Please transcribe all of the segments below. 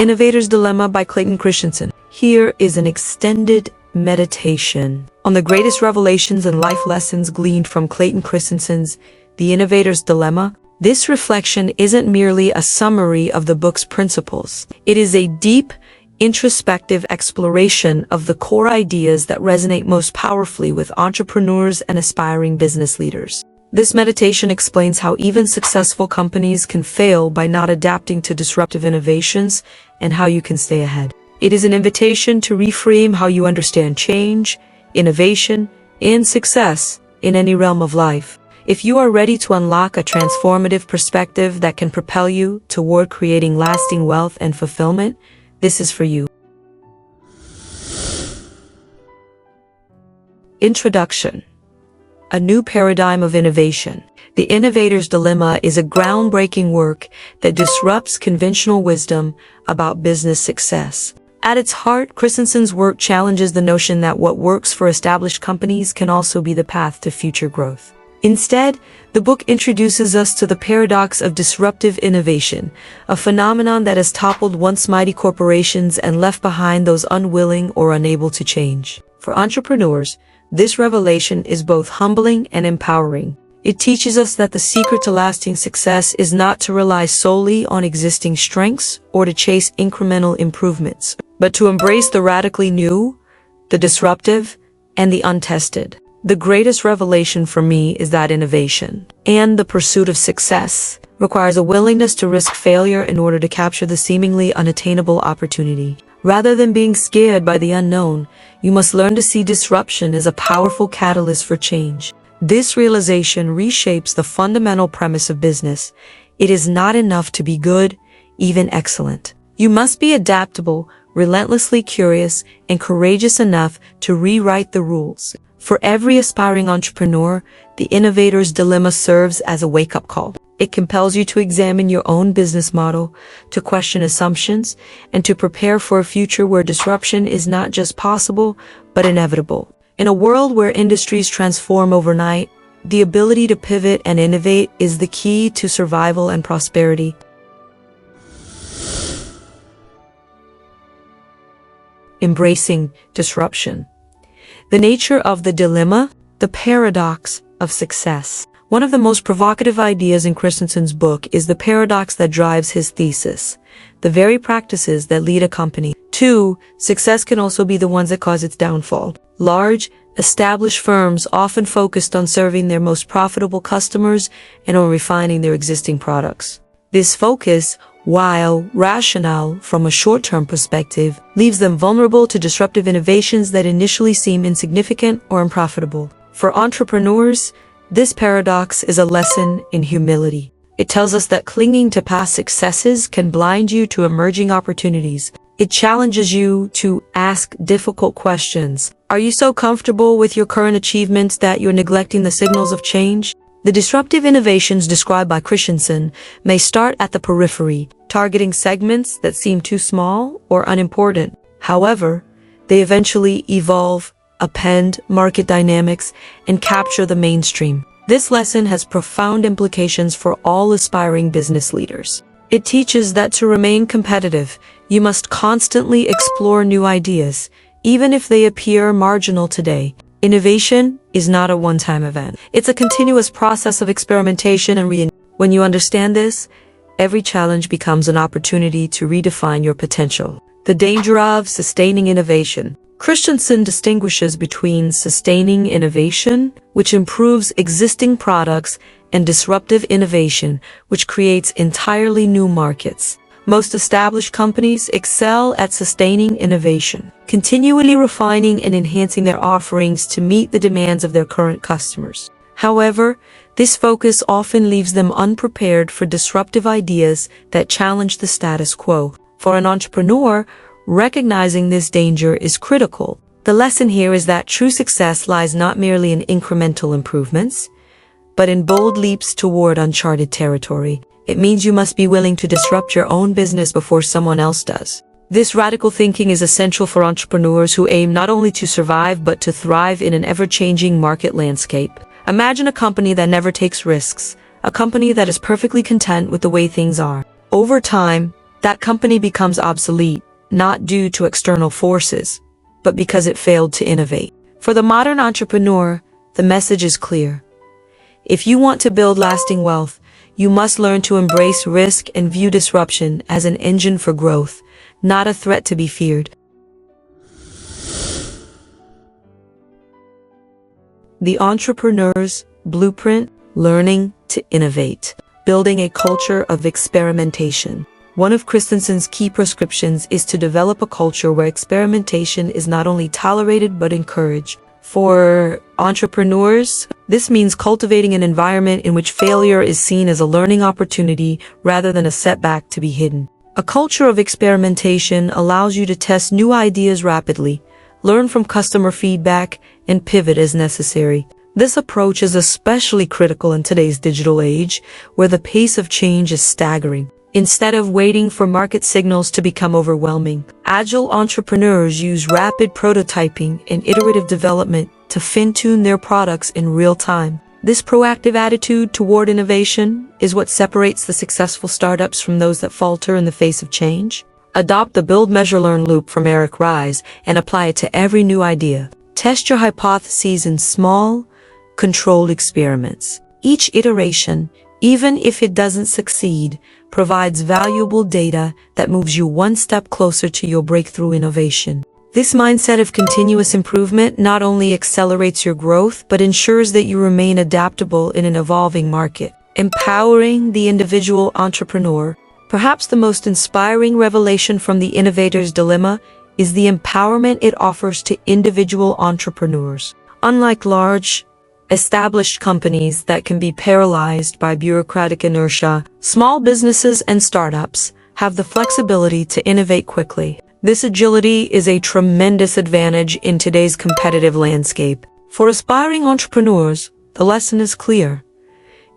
Innovator's Dilemma by Clayton Christensen. Here is an extended meditation on the greatest revelations and life lessons gleaned from Clayton Christensen's The Innovator's Dilemma. This reflection isn't merely a summary of the book's principles. It is a deep, introspective exploration of the core ideas that resonate most powerfully with entrepreneurs and aspiring business leaders. This meditation explains how even successful companies can fail by not adapting to disruptive innovations and how you can stay ahead. It is an invitation to reframe how you understand change, innovation, and success in any realm of life. If you are ready to unlock a transformative perspective that can propel you toward creating lasting wealth and fulfillment, this is for you. Introduction. A new paradigm of innovation. The Innovator's Dilemma is a groundbreaking work that disrupts conventional wisdom about business success. At its heart, Christensen's work challenges the notion that what works for established companies can also be the path to future growth. Instead, the book introduces us to the paradox of disruptive innovation, a phenomenon that has toppled once mighty corporations and left behind those unwilling or unable to change. For entrepreneurs, this revelation is both humbling and empowering. It teaches us that the secret to lasting success is not to rely solely on existing strengths or to chase incremental improvements, but to embrace the radically new, the disruptive, and the untested. The greatest revelation for me is that innovation and the pursuit of success requires a willingness to risk failure in order to capture the seemingly unattainable opportunity. Rather than being scared by the unknown, you must learn to see disruption as a powerful catalyst for change. This realization reshapes the fundamental premise of business. It is not enough to be good, even excellent. You must be adaptable, relentlessly curious, and courageous enough to rewrite the rules. For every aspiring entrepreneur, the Innovator's Dilemma serves as a wake-up call. It compels you to examine your own business model, to question assumptions, and to prepare for a future where disruption is not just possible, but inevitable. In a world where industries transform overnight, the ability to pivot and innovate is the key to survival and prosperity. Embracing disruption. The nature of the dilemma, the paradox of success. One of the most provocative ideas in Christensen's book is the paradox that drives his thesis, the very practices that lead a company to success can also be the ones that cause its downfall. Large, established firms often focused on serving their most profitable customers and on refining their existing products. This focus, while rational from a short-term perspective, leaves them vulnerable to disruptive innovations that initially seem insignificant or unprofitable. For entrepreneurs, this paradox is a lesson in humility. It tells us that clinging to past successes can blind you to emerging opportunities. It challenges you to ask difficult questions. Are you so comfortable with your current achievements that you're neglecting the signals of change? The disruptive innovations described by Christensen may start at the periphery, targeting segments that seem too small or unimportant. However, they eventually evolve, upend market dynamics, and capture the mainstream. This lesson has profound implications for all aspiring business leaders. It teaches that to remain competitive, you must constantly explore new ideas, even if they appear marginal today. Innovation is not a one-time event. It's a continuous process of experimentation and reinvention. When you understand this, every challenge becomes an opportunity to redefine your potential. The danger of sustaining innovation. Christensen distinguishes between sustaining innovation, which improves existing products, and disruptive innovation, which creates entirely new markets. Most established companies excel at sustaining innovation, continually refining and enhancing their offerings to meet the demands of their current customers. However, this focus often leaves them unprepared for disruptive ideas that challenge the status quo. For an entrepreneur, recognizing this danger is critical. The lesson here is that true success lies not merely in incremental improvements, but in bold leaps toward uncharted territory. It means you must be willing to disrupt your own business before someone else does. This radical thinking is essential for entrepreneurs who aim not only to survive but to thrive in an ever-changing market landscape. Imagine a company that never takes risks, a company that is perfectly content with the way things are. Over time, that company becomes obsolete, not due to external forces, but because it failed to innovate. For the modern entrepreneur, the message is clear. If you want to build lasting wealth, you must learn to embrace risk and view disruption as an engine for growth, not a threat to be feared. The Entrepreneur's Blueprint: Learning to Innovate. Building a culture of experimentation. One of Christensen's key prescriptions is to develop a culture where experimentation is not only tolerated but encouraged. For entrepreneurs, this means cultivating an environment in which failure is seen as a learning opportunity rather than a setback to be hidden. A culture of experimentation allows you to test new ideas rapidly, learn from customer feedback, and pivot as necessary. This approach is especially critical in today's digital age, where the pace of change is staggering. Instead of waiting for market signals to become overwhelming, agile entrepreneurs use rapid prototyping and iterative development to fine-tune their products in real time. This proactive attitude toward innovation is what separates the successful startups from those that falter in the face of change. Adopt the build, measure, learn loop from Eric Ries and apply it to every new idea. Test your hypotheses in small, controlled experiments. Each iteration, even if it doesn't succeed, provides valuable data that moves you one step closer to your breakthrough innovation. This mindset of continuous improvement not only accelerates your growth, but ensures that you remain adaptable in an evolving market. Empowering the individual entrepreneur. Perhaps the most inspiring revelation from the Innovator's Dilemma is the empowerment it offers to individual entrepreneurs. Unlike large, established companies that can be paralyzed by bureaucratic inertia, small businesses and startups have the flexibility to innovate quickly. This agility is a tremendous advantage in today's competitive landscape. For aspiring entrepreneurs, the lesson is clear.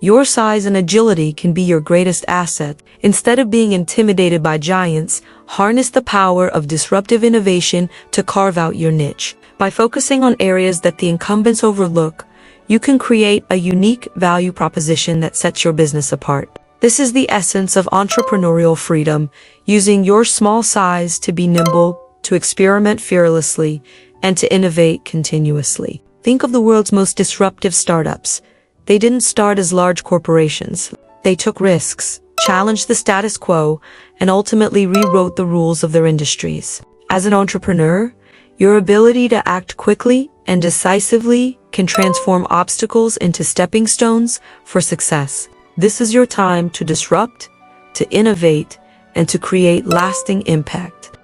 Your size and agility can be your greatest asset. Instead of being intimidated by giants, harness the power of disruptive innovation to carve out your niche. By focusing on areas that the incumbents overlook, you can create a unique value proposition that sets your business apart. This is the essence of entrepreneurial freedom, using your small size to be nimble, to experiment fearlessly, and to innovate continuously. Think of the world's most disruptive startups. They didn't start as large corporations. They took risks, challenged the status quo, and ultimately rewrote the rules of their industries. As an entrepreneur, your ability to act quickly and decisively can transform obstacles into stepping stones for success. This is your time to disrupt, to innovate, and to create lasting impact.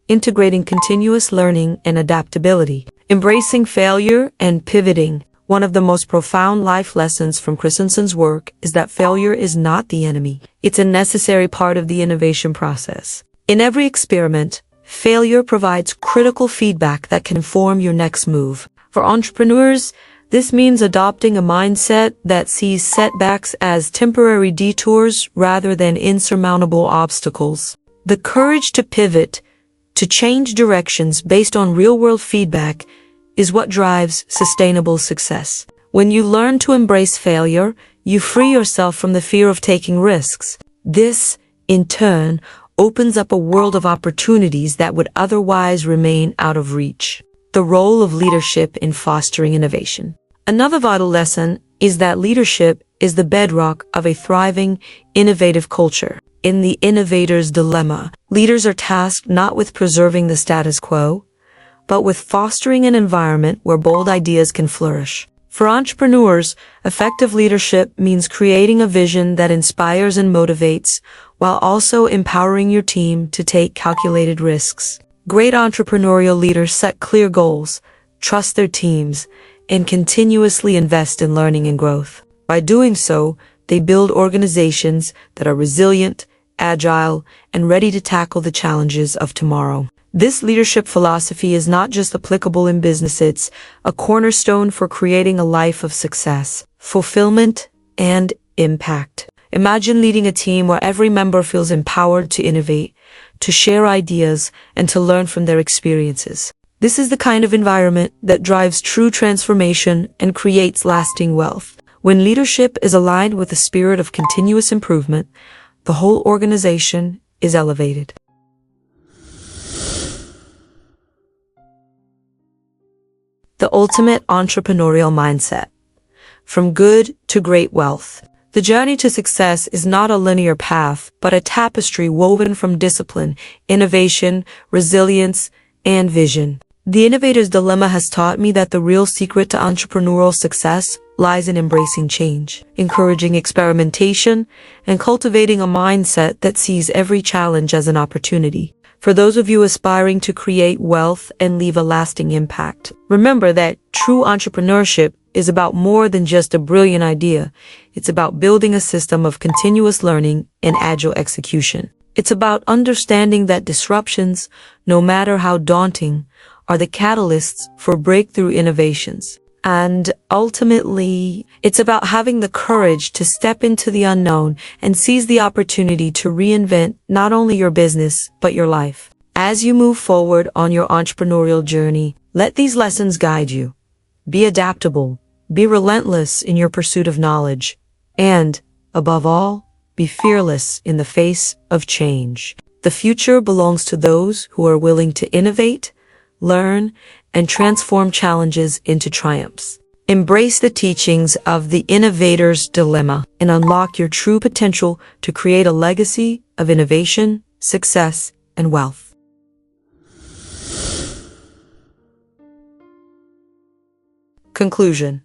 Integrating continuous learning and adaptability. Embracing failure and pivoting. One of the most profound life lessons from Christensen's work is that failure is not the enemy. It's a necessary part of the innovation process. In every experiment, failure provides critical feedback that can inform your next move. For entrepreneurs, this means adopting a mindset that sees setbacks as temporary detours rather than insurmountable obstacles. The courage to pivot, to change directions based on real-world feedback, is what drives sustainable success. When you learn to embrace failure, you free yourself from the fear of taking risks. This, in turn, opens up a world of opportunities that would otherwise remain out of reach. The role of leadership in fostering innovation. Another vital lesson is that leadership is the bedrock of a thriving, innovative culture. In the Innovator's Dilemma, leaders are tasked not with preserving the status quo, but with fostering an environment where bold ideas can flourish. For entrepreneurs, effective leadership means creating a vision that inspires and motivates, while also empowering your team to take calculated risks. Great entrepreneurial leaders set clear goals, trust their teams, and continuously invest in learning and growth. By doing so, they build organizations that are resilient, agile, and ready to tackle the challenges of tomorrow. This leadership philosophy is not just applicable in business, it's a cornerstone for creating a life of success, fulfillment, and impact. Imagine leading a team where every member feels empowered to innovate, to share ideas, and to learn from their experiences. This is the kind of environment that drives true transformation and creates lasting wealth. When leadership is aligned with a spirit of continuous improvement, the whole organization is elevated. The ultimate entrepreneurial mindset. From good to great wealth. The journey to success is not a linear path, but a tapestry woven from discipline, innovation, resilience, and vision. The innovator's dilemma has taught me that the real secret to entrepreneurial success lies in embracing change, encouraging experimentation, and cultivating a mindset that sees every challenge as an opportunity. For those of you aspiring to create wealth and leave a lasting impact, remember that true entrepreneurship is about more than just a brilliant idea. It's about building a system of continuous learning and agile execution. It's about understanding that disruptions, no matter how daunting, are the catalysts for breakthrough innovations. And ultimately, it's about having the courage to step into the unknown and seize the opportunity to reinvent not only your business, but your life. As you move forward on your entrepreneurial journey, let these lessons guide you. Be adaptable, be relentless in your pursuit of knowledge, and, above all, be fearless in the face of change. The future belongs to those who are willing to innovate, learn, and transform challenges into triumphs. Embrace the teachings of the innovator's dilemma and unlock your true potential to create a legacy of innovation, success, and wealth. Conclusion.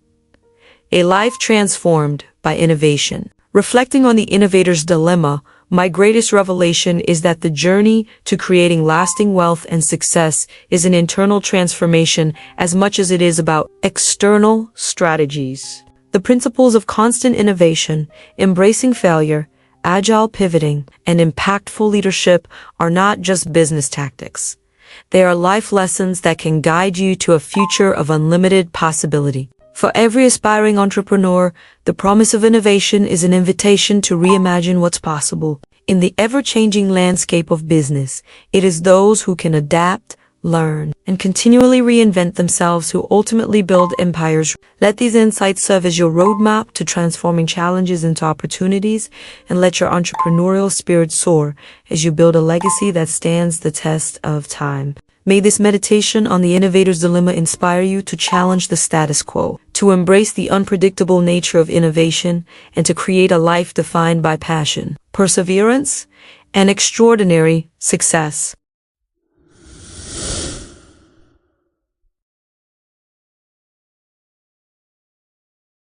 A life transformed by innovation. Reflecting on the innovator's dilemma, my greatest revelation is that the journey to creating lasting wealth and success is an internal transformation as much as it is about external strategies. The principles of constant innovation, embracing failure, agile pivoting, and impactful leadership are not just business tactics. They are life lessons that can guide you to a future of unlimited possibility. For every aspiring entrepreneur, the promise of innovation is an invitation to reimagine what's possible. In the ever-changing landscape of business, it is those who can adapt, learn, and continually reinvent themselves who ultimately build empires. Let these insights serve as your roadmap to transforming challenges into opportunities, and let your entrepreneurial spirit soar as you build a legacy that stands the test of time. May this meditation on the innovator's dilemma inspire you to challenge the status quo, to embrace the unpredictable nature of innovation, and to create a life defined by passion, perseverance, and extraordinary success.